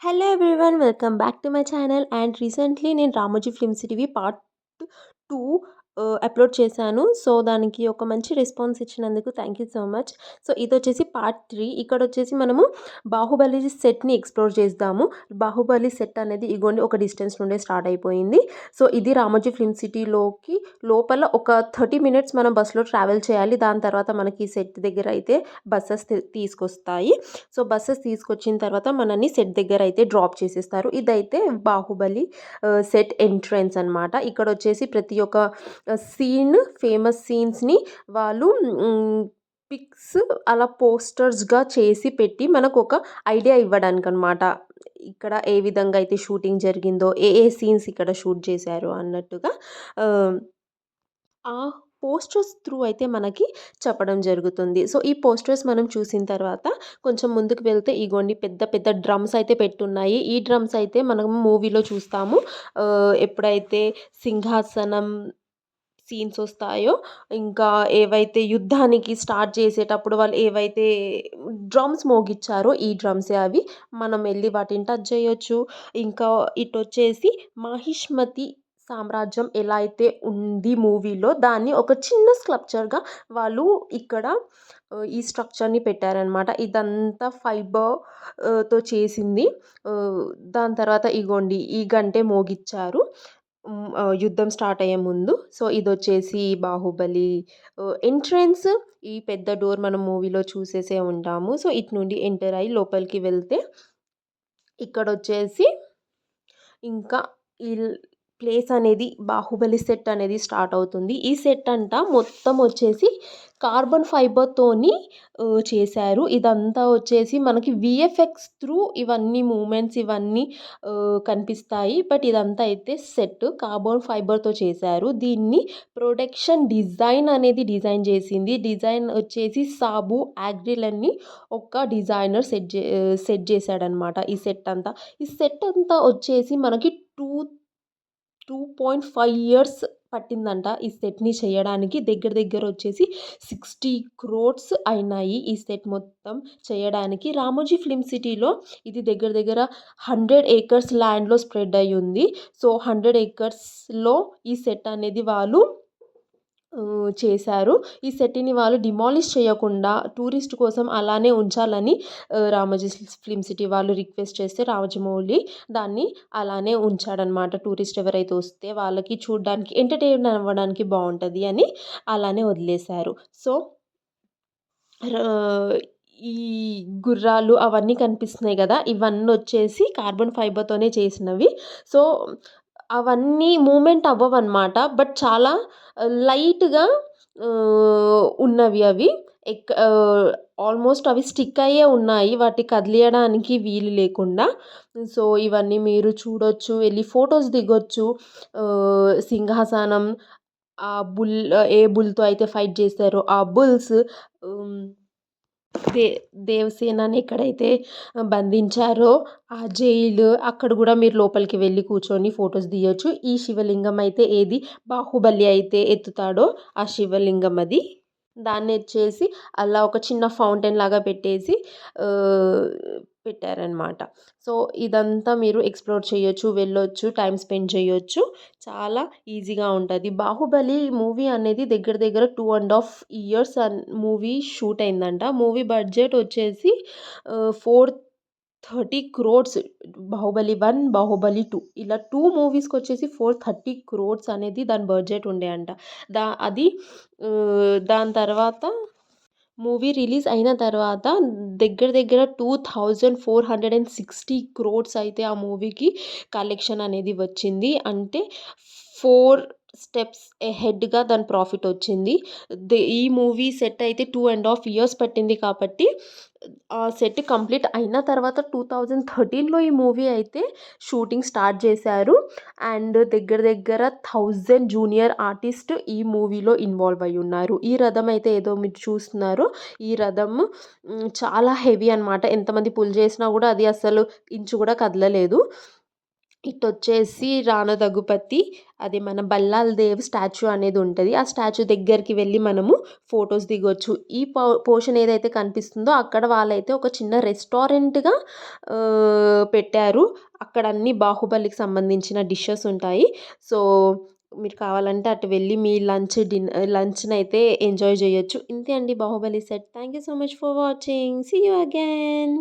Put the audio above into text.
Hello everyone, welcome back to my channel. And recently నేను Ramoji film సిటీవి part 2 upload చేశాను. So దానికి ఒక మంచి రెస్పాన్స్ ఇచ్చినందుకు thank you so much. So ఇదొచ్చేసి పార్ట్ 3. ఇక్కడ వచ్చేసి మనము బాహుబలి సెట్ని ఎక్స్ప్లోర్ చేద్దాము. బాహుబలి సెట్ అనేది ఇగోండి ఒక డిస్టెన్స్ నుండే స్టార్ట్ అయిపోయింది. సో ఇది రామోజీ ఫిల్మ్ సిటీలోకి లోపల ఒక 30 మినిట్స్ మనం బస్సులో ట్రావెల్ చేయాలి. దాని తర్వాత మనకి సెట్ దగ్గర అయితే బస్సెస్ తీసుకొస్తాయి. సో బస్సెస్ తీసుకొచ్చిన తర్వాత మనల్ని సెట్ దగ్గర అయితే డ్రాప్ చేసేస్తారు. ఇదైతే బాహుబలి సెట్ ఎంట్రన్స్ అనమాట. ఇక్కడ వచ్చేసి ప్రతి ఒక్క ఫేమస్ సీన్స్ని వాళ్ళు పిక్స్ అలా పోస్టర్స్గా చేసి పెట్టి మనకు ఒక ఐడియా ఇవ్వడానికి అనమాట. ఇక్కడ ఏ విధంగా అయితే షూటింగ్ జరిగిందో, ఏ ఏ సీన్స్ ఇక్కడ షూట్ చేశారు అన్నట్టుగా ఆ పోస్టర్స్ త్రూ అయితే మనకి చెప్పడం జరుగుతుంది. సో ఈ పోస్టర్స్ మనం చూసిన తర్వాత కొంచెం ముందుకు వెళ్తే ఇగోండి పెద్ద పెద్ద డ్రమ్స్ అయితే పెట్టున్నాయి. ఈ డ్రమ్స్ అయితే మనం మూవీలో చూస్తాము. ఎప్పుడైతే సింహాసనం సీన్స్ వస్తాయో, ఇంకా ఏవైతే యుద్ధానికి స్టార్ట్ చేసేటప్పుడు వాళ్ళు ఏవైతే డ్రమ్స్ మోగిచ్చారో ఈ డ్రమ్సే అవి. మనం వెళ్ళి వాటిని టచ్ చేయొచ్చు. ఇంకా ఇటొచ్చేసి మాహిష్మతి సామ్రాజ్యం ఎలా అయితే ఉంది మూవీలో, దాన్ని ఒక చిన్న స్కల్ప్చర్గా వాళ్ళు ఇక్కడ ఈ స్ట్రక్చర్ని పెట్టారనమాట. ఇదంతా ఫైబర్ తో చేసింది. దాని తర్వాత ఇగోండి ఈ గంటే మోగిచ్చారు యుద్ధం స్టార్ట్ అయ్యే ముందు. సో ఇదొచ్చేసి బాహుబలి ఎంట్రన్స్. ఈ పెద్ద డోర్ మనం మూవీలో చూసేసే ఉంటాము. సో ఇటు నుండి ఎంటర్ అయ్యి లోపలికి వెళ్తే ఇక్కడొచ్చేసి ఇంకా ఈ ప్లేస్ అనేది బాహుబలి సెట్ అనేది స్టార్ట్ అవుతుంది. ఈ సెట్ అంట మొత్తం వచ్చేసి కార్బన్ ఫైబర్తోని చేశారు. ఇదంతా వచ్చేసి మనకి విఎఫ్ఎక్స్ త్రూ ఇవన్నీ మూమెంట్స్ ఇవన్నీ కనిపిస్తాయి. బట్ ఇదంతా అయితే సెట్ కార్బన్ ఫైబర్తో చేశారు. దీన్ని ప్రొడక్షన్ డిజైన్ అనేది డిజైన్ చేసింది. డిజైన్ వచ్చేసి సాబు యాగ్రిల్ అని ఒక డిజైనర్ సెట్ చేశాడనమాట. ఈ సెట్ అంతా వచ్చేసి మనకి 2.5 ఇయర్స్ పట్టిందంట ఈ సెట్ని చేయడానికి. దగ్గర దగ్గర వచ్చేసి 60 crores అయినాయి ఈ సెట్ మొత్తం చేయడానికి. రామోజీ ఫిల్మ్ సిటీలో ఇది దగ్గర దగ్గర 100 acres ల్యాండ్లో స్ప్రెడ్ అయి ఉంది. సో 100 acresలో ఈ సెట్ అనేది వాళ్ళు చేశారు. ఈ సెట్ని వాళ్ళు డిమాలిష్ చేయకుండా టూరిస్ట్ కోసం అలానే ఉంచాలని రామోజీ ఫిల్మ్ సిటీ వాళ్ళు రిక్వెస్ట్ చేస్తే రాజమౌళి దాన్ని అలానే ఉంచాడనమాట. టూరిస్ట్ ఎవరైతే వస్తే వాళ్ళకి చూడడానికి ఎంటర్టైన్ అవ్వడానికి బాగుంటుంది అని అలానే వదిలేశారు. సో ఈ గుర్రాలు అవన్నీ కనిపిస్తున్నాయి కదా, ఇవన్నీ వచ్చేసి కార్బన్ ఫైబర్తోనే చేసినవి. సో అవన్నీ మూమెంట్ అవ్వవన్నమాట. బట్ చాలా లైట్గా ఉన్నవి అవి. ఆల్మోస్ట్ అవి స్టిక్ అయ్యే ఉన్నాయి, వాటి కదిలియడానికి వీలు లేకుండా. సో ఇవన్నీ మీరు చూడొచ్చు, వెళ్ళి ఫొటోస్ దిగొచ్చు. సింహాసనం, ఆ బుల్, ఏ బుల్తో అయితే ఫైట్ చేస్తారో ఆ బుల్స్, దేవసేనని ఎక్కడైతే బంధించారో ఆ జైలు, అక్కడ కూడా మీరు లోపలికి వెళ్ళి కూర్చొని ఫొటోస్ తీయొచ్చు. ఈ శివలింగం అయితే ఏది బాహుబలి అయితే ఎత్తుతాడో ఆ శివలింగం అది. దాన్ని వచ్చేసి అలా ఒక చిన్న ఫౌంటైన్ లాగా పెట్టేసి పెట్టారనమాట. సో ఇదంతా మీరు ఎక్స్ప్లోర్ చేయొచ్చు, వెళ్ళొచ్చు, టైం స్పెండ్ చేయొచ్చు. చాలా ఈజీగా ఉంటుంది. బాహుబలి మూవీ అనేది దగ్గర దగ్గర 2.5 years మూవీ షూట్ అయిందంట. మూవీ బడ్జెట్ వచ్చేసి 430 crores. బాహుబలి 1, బాహుబలి 2 ఇలా 2 మూవీస్కి వచ్చేసి 430 crores అనేది దాని బడ్జెట్ ఉండే అంట. అది దాని తర్వాత మూవీ రిలీజ్ అయిన తర్వాత దగ్గర దగ్గర 2460 crores అయితే ఆ మూవీకి కలెక్షన్ అనేది వచ్చింది. అంటే 4 స్టెప్స్ హెడ్గా దాని ప్రాఫిట్ వచ్చింది. ఈ మూవీ సెట్ అయితే 2.5 years పట్టింది కాబట్టి ఆ సెట్ కంప్లీట్ అయిన తర్వాత 2013లో ఈ మూవీ అయితే షూటింగ్ స్టార్ట్ చేశారు. అండ్ దగ్గర దగ్గర 1000 జూనియర్ ఆర్టిస్ట్ ఈ మూవీలో ఇన్వాల్వ్ అయి ఉన్నారు. ఈ రథం అయితే ఏదో మీరు చూస్తున్నారో ఈ రథం చాలా హెవీ అనమాట. ఎంతమంది పుల్ చేసినా కూడా అది అసలు ఇంచు కూడా కదలలేదు. ఇటొచ్చేసి 'రాణా దగ్గుపతి' అది మన బల్లాల్ దేవ్ స్టాచ్యూ అనేది ఉంటది. ఆ స్టాచ్యూ దగ్గరికి వెళ్ళి మనము ఫోటోస్ దిగొచ్చు. ఈ పోర్షన్ ఏదైతే కనిపిస్తుందో అక్కడ వాళ్ళైతే ఒక చిన్న రెస్టారెంట్‌గా పెట్టారు. అక్కడ అన్నీ 'బాహుబలికి' సంబంధించిన డిషెస్ ఉంటాయి. సో, మీరు కావాలంటే అటు వెళ్ళి మీ లంచ్‌నైతే ఎంజాయ్ జేయొచ్చు. ఇంతే అండి 'Baahubali' set. Thank you so much for watching. See you again.